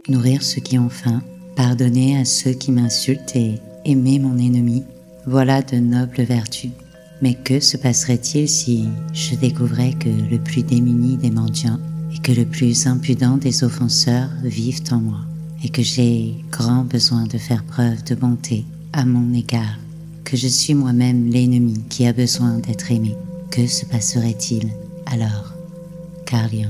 Nourrir ceux qui ont faim, pardonner à ceux qui m'insultent et aimer mon ennemi, voilà de nobles vertus. Mais que se passerait-il si je découvrais que le plus démuni des mendiants et que le plus impudent des offenseurs vivent en moi, et que j'ai grand besoin de faire preuve de bonté à mon égard, que je suis moi-même l'ennemi qui a besoin d'être aimé? Que se passerait-il alors? Carl Jung.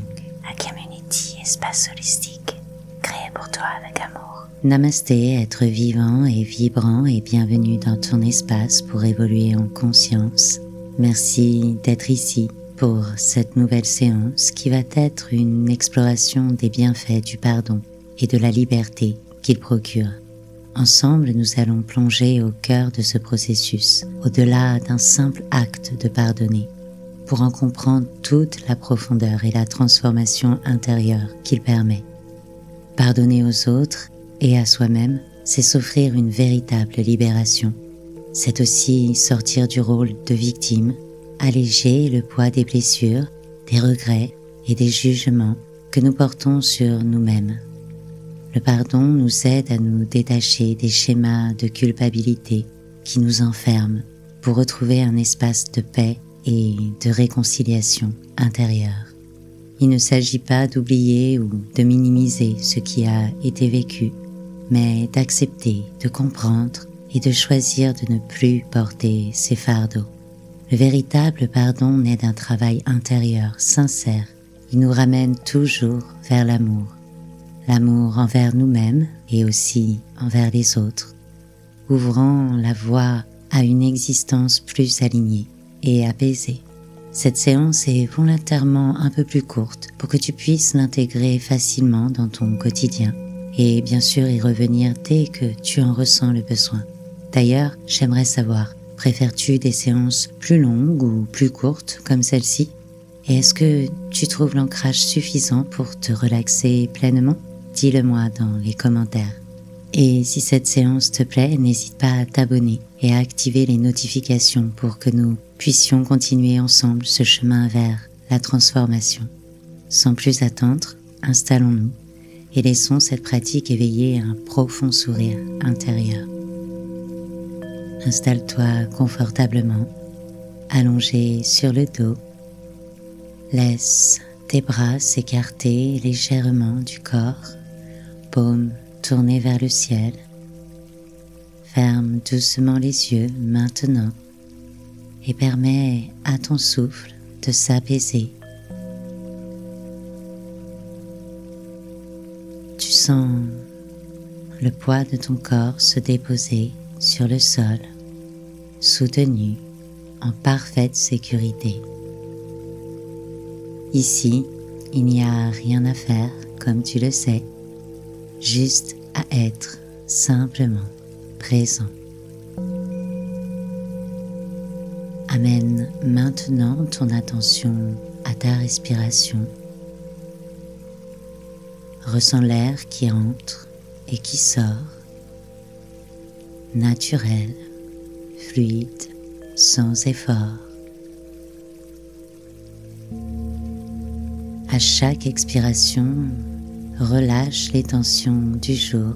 Un community, espace holistique, créé pour toi avec amour. Namasté, être vivant et vibrant et bienvenue dans ton espace pour évoluer en conscience. Merci d'être ici pour cette nouvelle séance qui va être une exploration des bienfaits du pardon et de la liberté qu'il procure. Ensemble, nous allons plonger au cœur de ce processus, au-delà d'un simple acte de pardonner, pour en comprendre toute la profondeur et la transformation intérieure qu'il permet. Pardonner aux autres et à soi-même, c'est s'offrir une véritable libération. C'est aussi sortir du rôle de victime, alléger le poids des blessures, des regrets et des jugements que nous portons sur nous-mêmes. Le pardon nous aide à nous détacher des schémas de culpabilité qui nous enferment pour retrouver un espace de paix et de réconciliation intérieure. Il ne s'agit pas d'oublier ou de minimiser ce qui a été vécu, mais d'accepter, de comprendre et de choisir de ne plus porter ces fardeaux. Le véritable pardon naît d'un travail intérieur sincère. Il nous ramène toujours vers l'amour. L'amour envers nous-mêmes et aussi envers les autres, ouvrant la voie à une existence plus alignée et apaisée. Cette séance est volontairement un peu plus courte pour que tu puisses l'intégrer facilement dans ton quotidien et bien sûr y revenir dès que tu en ressens le besoin. D'ailleurs, j'aimerais savoir, préfères-tu des séances plus longues ou plus courtes comme celle-ci? Et est-ce que tu trouves l'ancrage suffisant pour te relaxer pleinement? Dis-le-moi dans les commentaires. Et si cette séance te plaît, n'hésite pas à t'abonner et à activer les notifications pour que nous puissions continuer ensemble ce chemin vers la transformation. Sans plus attendre, installons-nous et laissons cette pratique éveiller un profond sourire intérieur. Installe-toi confortablement, allongé sur le dos. Laisse tes bras s'écarter légèrement du corps, paumes tournées vers le ciel. Ferme doucement les yeux maintenant et permets à ton souffle de s'apaiser. Tu sens le poids de ton corps se déposer sur le sol, soutenu en parfaite sécurité. Ici, il n'y a rien à faire, comme tu le sais, juste à être simplement présent. Amène maintenant ton attention à ta respiration. Ressens l'air qui entre et qui sort, naturel, fluide, sans effort. À chaque expiration, relâche les tensions du jour.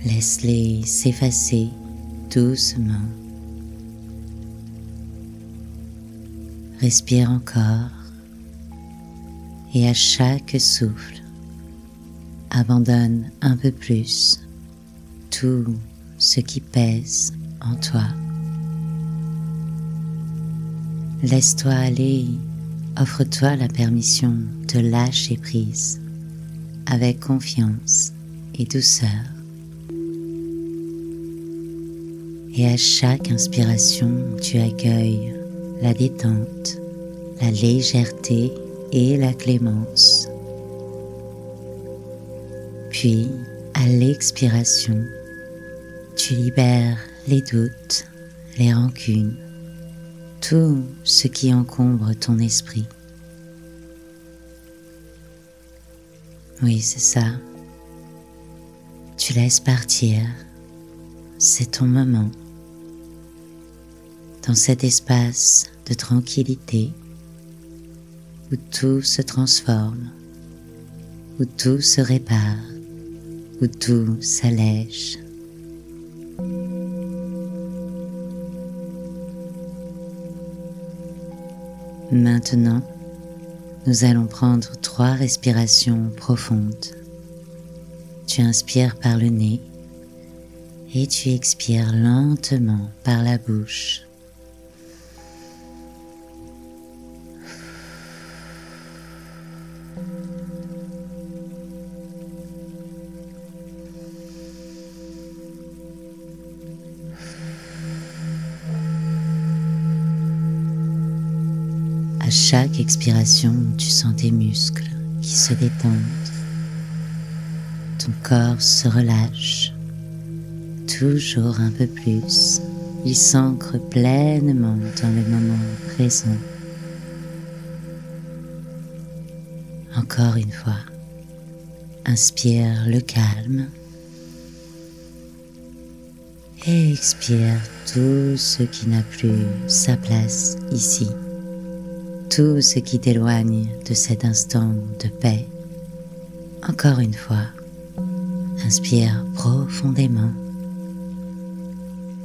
Laisse-les s'effacer doucement. Respire encore et à chaque souffle, abandonne un peu plus tout ce qui pèse en toi. Laisse-toi aller, offre-toi la permission de lâcher prise avec confiance et douceur. Et à chaque inspiration, tu accueilles la détente, la légèreté et la clémence. Puis, à l'expiration, tu libères les doutes, les rancunes, tout ce qui encombre ton esprit. Oui, c'est ça. Tu laisses partir. C'est ton moment. Dans cet espace de tranquillité où tout se transforme, où tout se répare, où tout s'allège. Maintenant, nous allons prendre 3 respirations profondes. Tu inspires par le nez et tu expires lentement par la bouche. À chaque expiration, tu sens tes muscles qui se détendent. Ton corps se relâche, toujours un peu plus. Il s'ancre pleinement dans le moment présent. Encore une fois, inspire le calme et expire tout ce qui n'a plus sa place ici. Tout ce qui t'éloigne de cet instant de paix. Encore une fois, inspire profondément.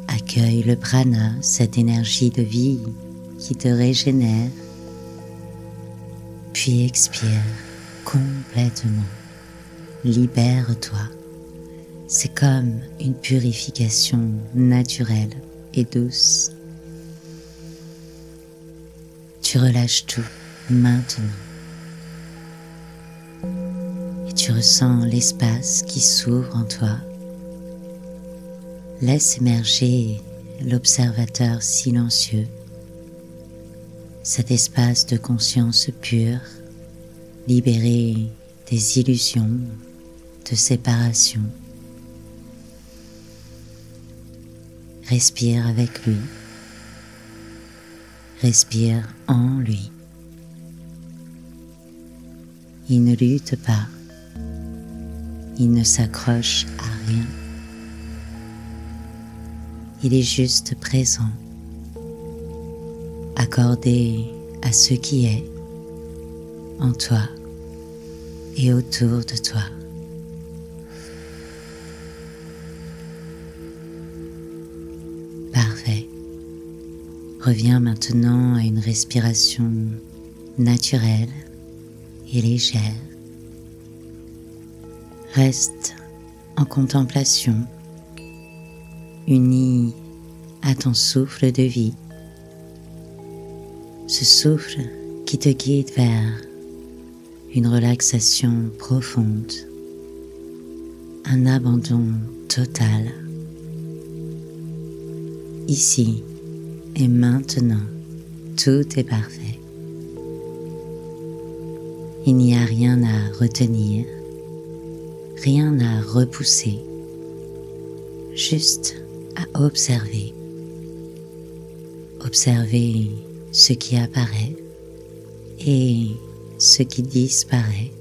Accueille le prana, cette énergie de vie qui te régénère. Puis expire complètement. Libère-toi. C'est comme une purification naturelle et douce. Tu relâches tout maintenant et tu ressens l'espace qui s'ouvre en toi. Laisse émerger l'observateur silencieux, cet espace de conscience pure, libéré des illusions de séparation. Respire avec lui. Respire en lui. Il ne lutte pas. Il ne s'accroche à rien. Il est juste présent, accordé à ce qui est en toi et autour de toi. Parfait. Reviens maintenant à une respiration naturelle et légère. Reste en contemplation, uni à ton souffle de vie. Ce souffle qui te guide vers une relaxation profonde, un abandon total. Ici et maintenant, tout est parfait. Il n'y a rien à retenir, rien à repousser, juste à observer. Observer ce qui apparaît et ce qui disparaît.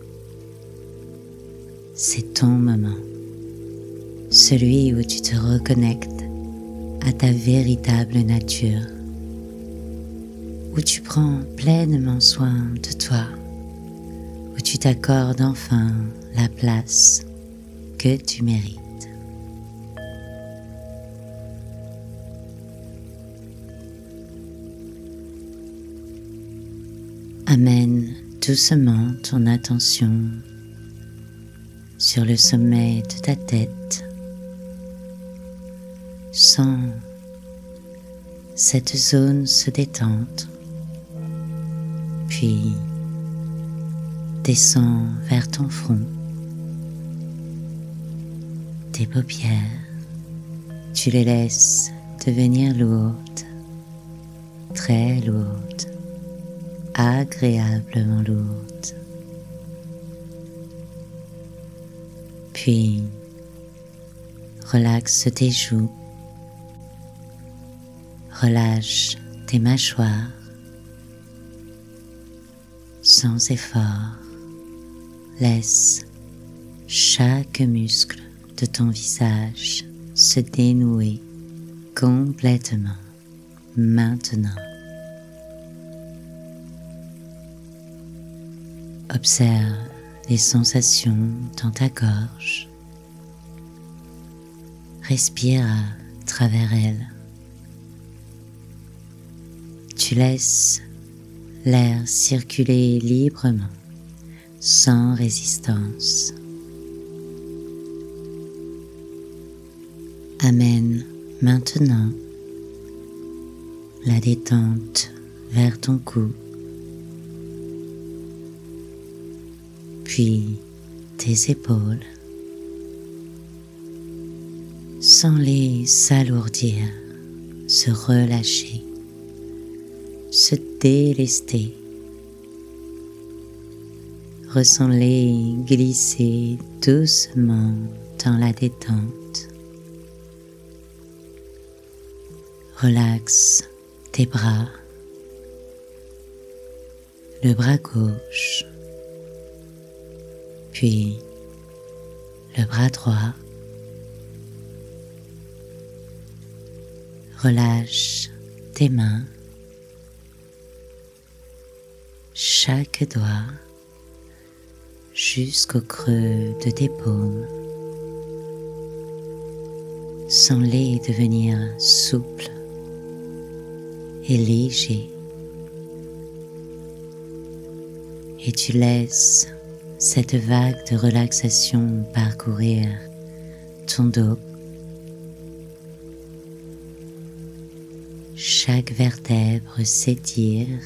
C'est ton moment, celui où tu te reconnectes à ta véritable nature, où tu prends pleinement soin de toi, où tu t'accordes enfin la place que tu mérites. Amène doucement ton attention sur le sommet de ta tête. Sens cette zone se détendre, puis descends vers ton front, tes paupières. Tu les laisses devenir lourdes, très lourdes, agréablement lourdes. Puis relaxe tes joues. Relâche tes mâchoires sans effort. Laisse chaque muscle de ton visage se dénouer complètement maintenant. Observe les sensations dans ta gorge. Respire à travers elles. Tu laisses l'air circuler librement, sans résistance. Amène maintenant la détente vers ton cou, puis tes épaules, sans les s'alourdir, se relâcher, se délester. Ressens-les glisser doucement dans la détente. Relaxe tes bras, le bras gauche, puis le bras droit. Relâche tes mains, chaque doigt jusqu'au creux de tes paumes. Sens-les devenir souples et légers. Et tu laisses cette vague de relaxation parcourir ton dos. Chaque vertèbre s'étire,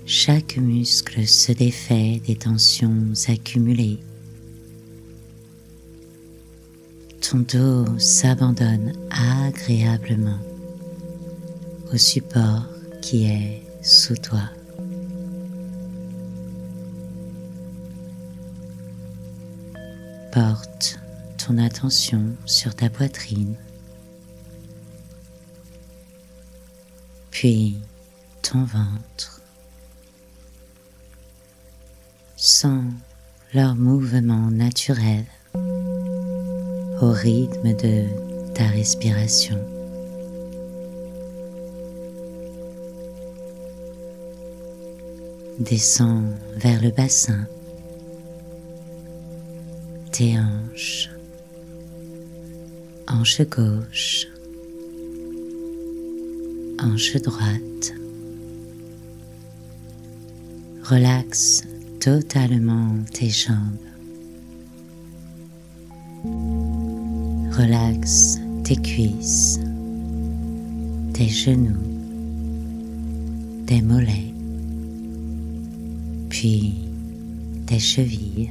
chaque muscle se défait des tensions accumulées. Ton dos s'abandonne agréablement au support qui est sous toi. Porte ton attention sur ta poitrine, puis ton ventre. Sens leur mouvement naturel au rythme de ta respiration. Descends vers le bassin, tes hanches, hanche gauche, hanche droite. Relaxe totalement tes jambes. Relaxe tes cuisses, tes genoux, tes mollets, puis tes chevilles,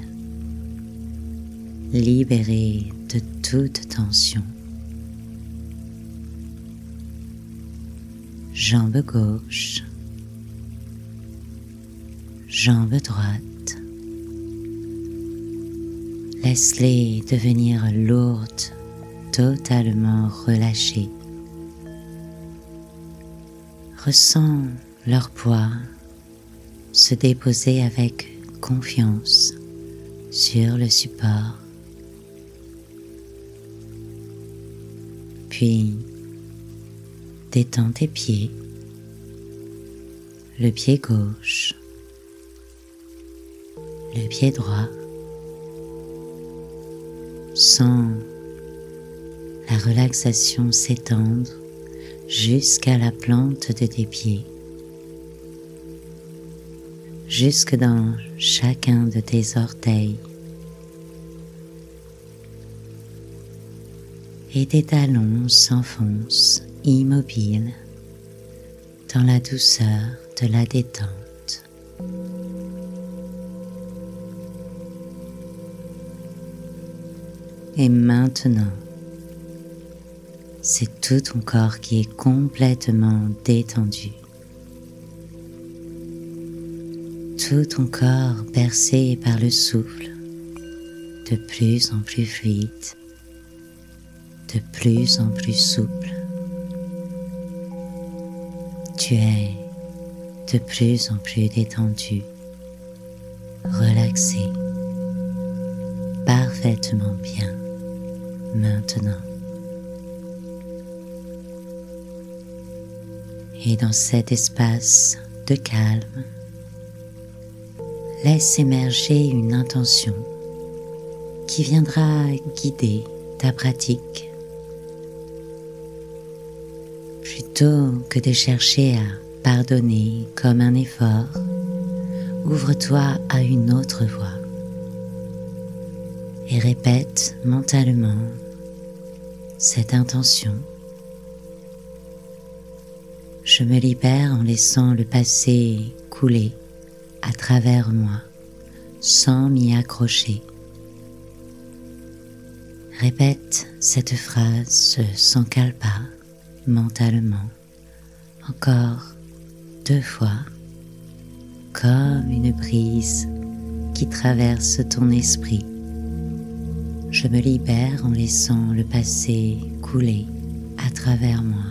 libérées de toute tension. Jambe gauche, jambe droite. Laisse-les devenir lourdes, totalement relâchées. Ressens leur poids se déposer avec confiance sur le support. Puis, détends tes pieds, le pied gauche, le pied droit. Sens la relaxation s'étendre jusqu'à la plante de tes pieds, jusque dans chacun de tes orteils, et tes talons s'enfoncent immobiles dans la douceur de la détente. Et maintenant, c'est tout ton corps qui est complètement détendu. Tout ton corps bercé par le souffle, de plus en plus fluide, de plus en plus souple. Tu es de plus en plus détendu, relaxé, parfaitement bien maintenant. Et dans cet espace de calme, laisse émerger une intention qui viendra guider ta pratique. Plutôt que de chercher à pardonner comme un effort, ouvre-toi à une autre voie et répète mentalement cette intention. Je me libère en laissant le passé couler à travers moi sans m'y accrocher. Répète cette phrase sans sankalpa mentalement encore 2 fois, comme une brise qui traverse ton esprit. Je me libère en laissant le passé couler à travers moi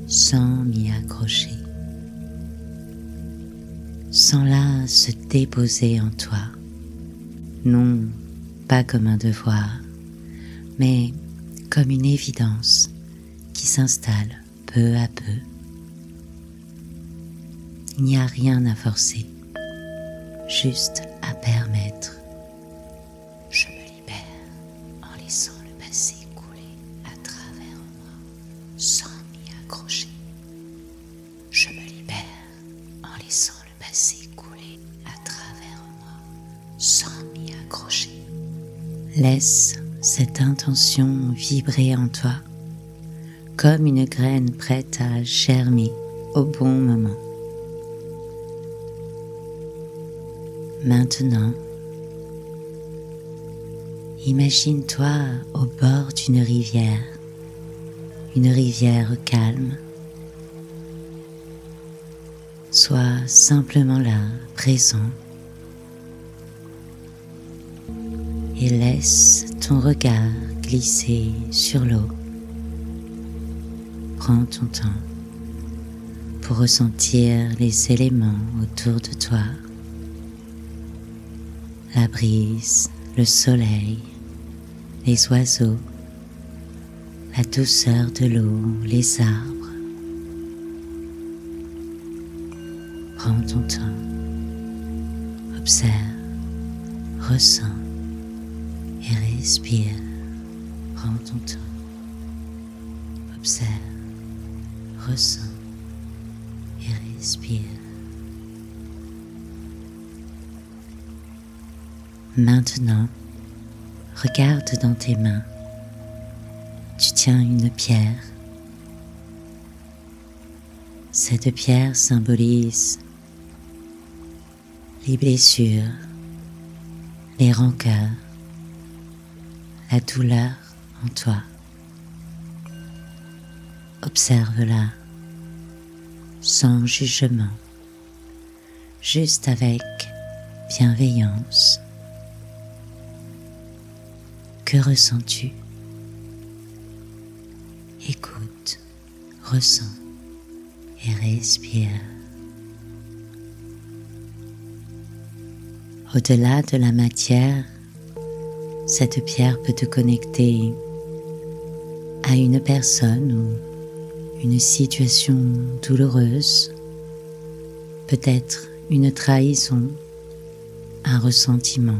sans m'y accrocher. Sens-la se déposer en toi, non pas comme un devoir, mais comme une évidence qui s'installe peu à peu. Il n'y a rien à forcer, juste à permettre. Je me libère en laissant le passé couler à travers moi sans m'y accrocher. Je me libère en laissant le passé couler à travers moi sans m'y accrocher. Laisse cette intention vibrer en toi comme une graine prête à germer au bon moment. Maintenant, imagine-toi au bord d'une rivière calme. Sois simplement là, présent, et laisse ton regard glisser sur l'eau. Prends ton temps pour ressentir les éléments autour de toi. La brise, le soleil, les oiseaux, la douceur de l'eau, les arbres. Prends ton temps, observe, ressens et respire. Prends ton temps, observe, ressens et respire. Maintenant, regarde dans tes mains. Tu tiens une pierre. Cette pierre symbolise les blessures, les rancœurs, la douleur en toi. Observe-la sans jugement, juste avec bienveillance. Que ressens-tu? Écoute, ressens et respire. Au-delà de la matière, cette pierre peut te connecter à une personne ou une situation douloureuse, peut-être une trahison, un ressentiment.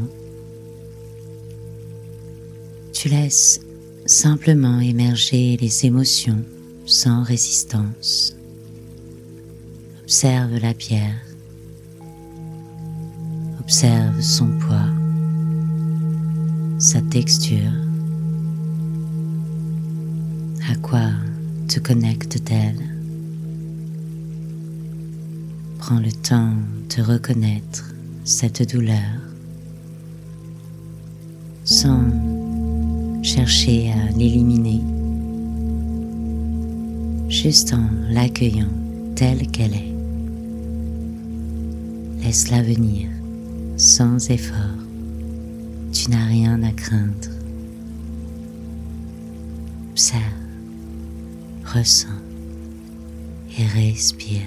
Tu laisses simplement émerger les émotions sans résistance. Observe la pierre. Observe son poids, sa texture. À quoi te connecte-t-elle? Prends le temps de reconnaître cette douleur sans chercher à l'éliminer, juste en l'accueillant telle qu'elle est. Laisse-la venir sans effort, tu n'as rien à craindre. Observe, ressens et respire.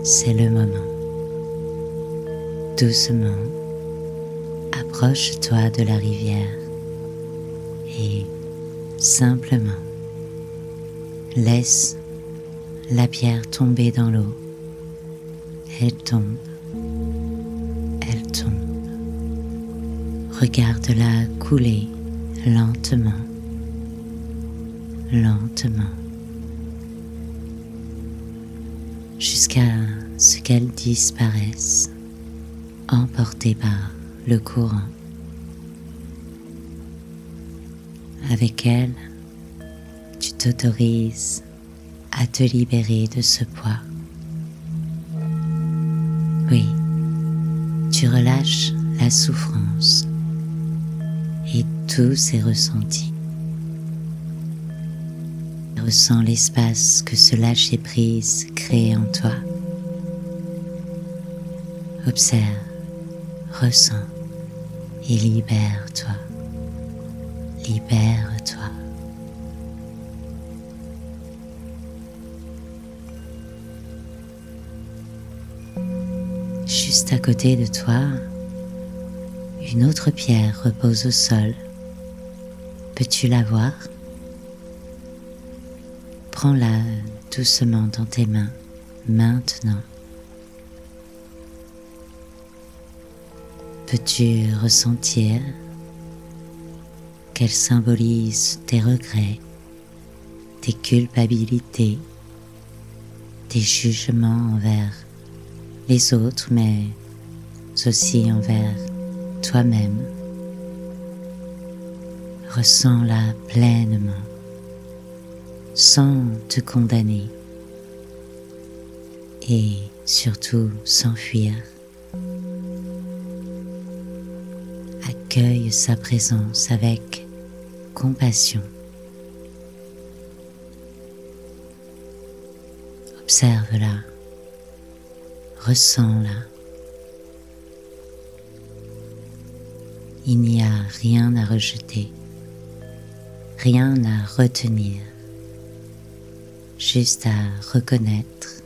C'est le moment. Doucement, approche-toi de la rivière et simplement laisse la pierre tomber dans l'eau. Elle tombe, elle tombe. Regarde-la couler lentement, lentement, jusqu'à ce qu'elle disparaisse, emportée par le courant. Avec elle, tu t'autorises à te libérer de ce poids. Oui, tu relâches la souffrance et tous ces ressentis. Ressens l'espace que ce lâcher-prise crée en toi. Observe, ressens et libère-toi. Libère-toi. Juste à côté de toi, une autre pierre repose au sol. Peux-tu la voir? Prends-la doucement dans tes mains, maintenant. Peux-tu ressentir qu'elle symbolise tes regrets, tes culpabilités, tes jugements envers les autres, mais aussi envers toi-même? Ressens-la pleinement, sans te condamner et surtout sans fuir. Accueille sa présence avec compassion. Observe-la, ressens-la. Il n'y a rien à rejeter, rien à retenir, juste à reconnaître.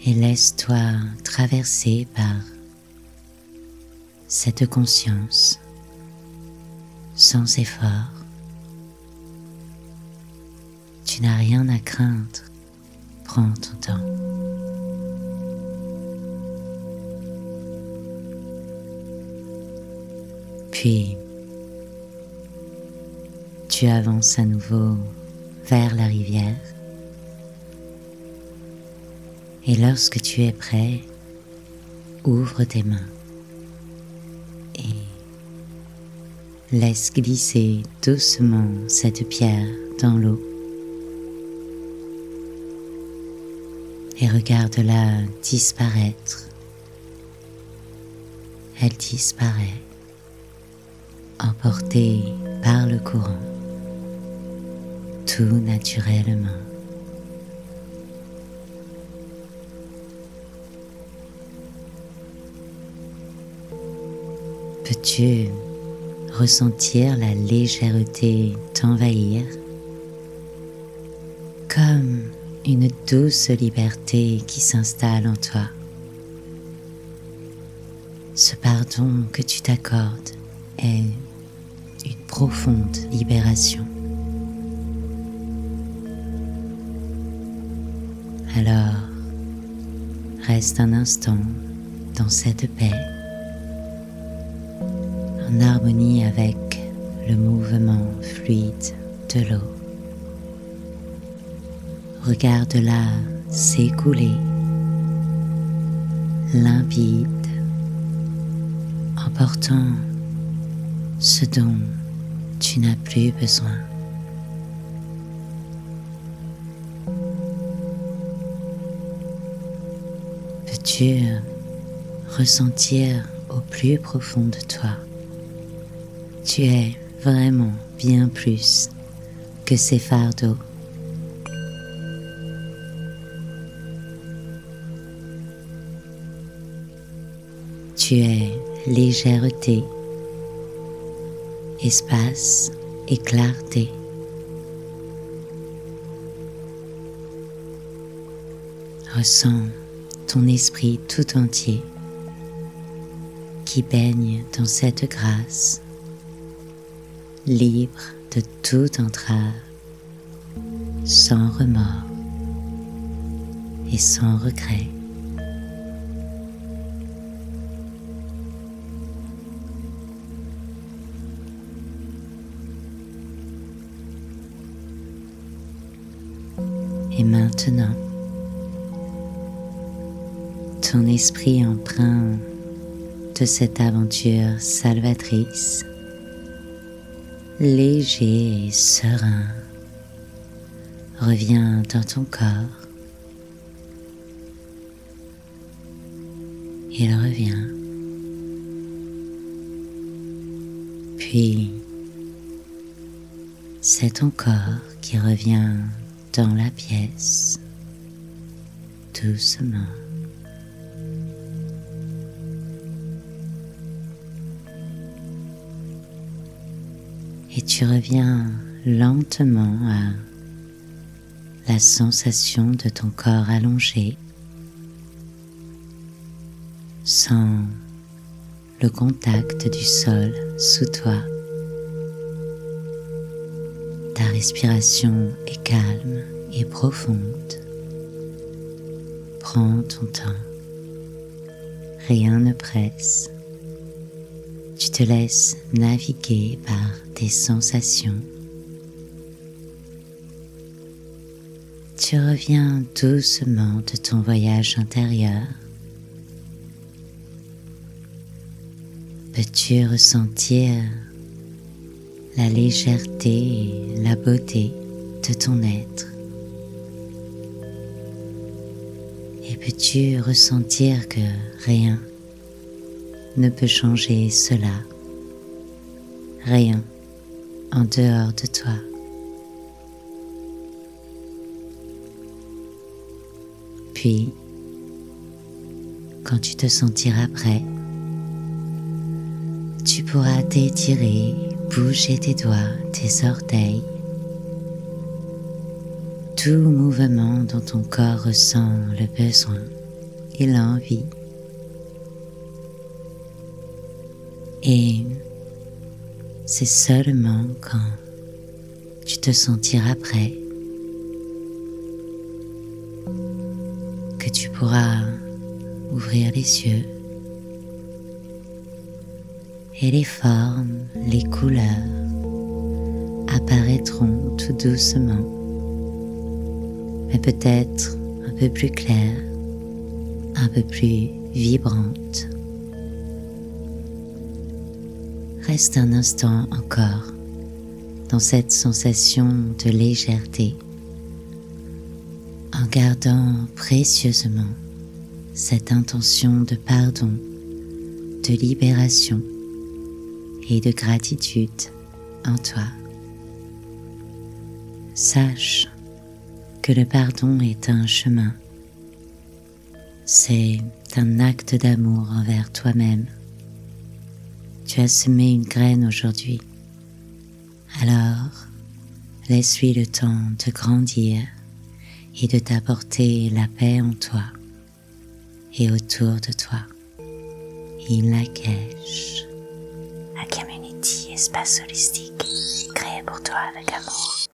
Et laisse-toi traverser par cette conscience sans effort. Tu n'as rien à craindre, prends ton temps. Puis, tu avances à nouveau vers la rivière. Et lorsque tu es prêt, ouvre tes mains et laisse glisser doucement cette pierre dans l'eau. Et regarde-la disparaître. Elle disparaît, emportée par le courant, tout naturellement. Peux-tu ressentir la légèreté t'envahir, comme une douce liberté qui s'installe en toi? Ce pardon que tu t'accordes est une profonde libération. Alors, reste un instant dans cette paix, en harmonie avec le mouvement fluide de l'eau. Regarde-la s'écouler, limpide, emportant ce dont tu n'as plus besoin. Peux-tu ressentir au plus profond de toi? Tu es vraiment bien plus que ces fardeaux. Tu es légèreté, espace et clarté. Ressens ton esprit tout entier qui baigne dans cette grâce, libre de toute entrave, sans remords et sans regret. Et maintenant, ton esprit empreint de cette aventure salvatrice, léger et serein, revient dans ton corps. Il revient. Puis, c'est ton corps qui revient dans la pièce, doucement. Et tu reviens lentement à la sensation de ton corps allongé, sans le contact du sol sous toi. Ta respiration est calme et profonde. Prends ton temps. Rien ne presse. Tu te laisses naviguer par tes sensations. Tu reviens doucement de ton voyage intérieur. Peux-tu ressentir la légèreté et la beauté de ton être? Et peux-tu ressentir que rien ne peut changer cela, rien en dehors de toi? Puis, quand tu te sentiras prêt, tu pourras t'étirer, bouger tes doigts, tes orteils. Tout mouvement dont ton corps ressent le besoin et l'envie. Et c'est seulement quand tu te sentiras prêt que tu pourras ouvrir les yeux. Et les formes, les couleurs apparaîtront tout doucement, mais peut-être un peu plus claires, un peu plus vibrantes. Reste un instant encore dans cette sensation de légèreté, en gardant précieusement cette intention de pardon, de libération et de gratitude en toi. Sache que le pardon est un chemin. C'est un acte d'amour envers toi-même. Tu as semé une graine aujourd'hui. Alors, laisse-lui le temps de grandir et de t'apporter la paix en toi et autour de toi. In Lakesh. Un community espace holistique créé pour toi avec amour.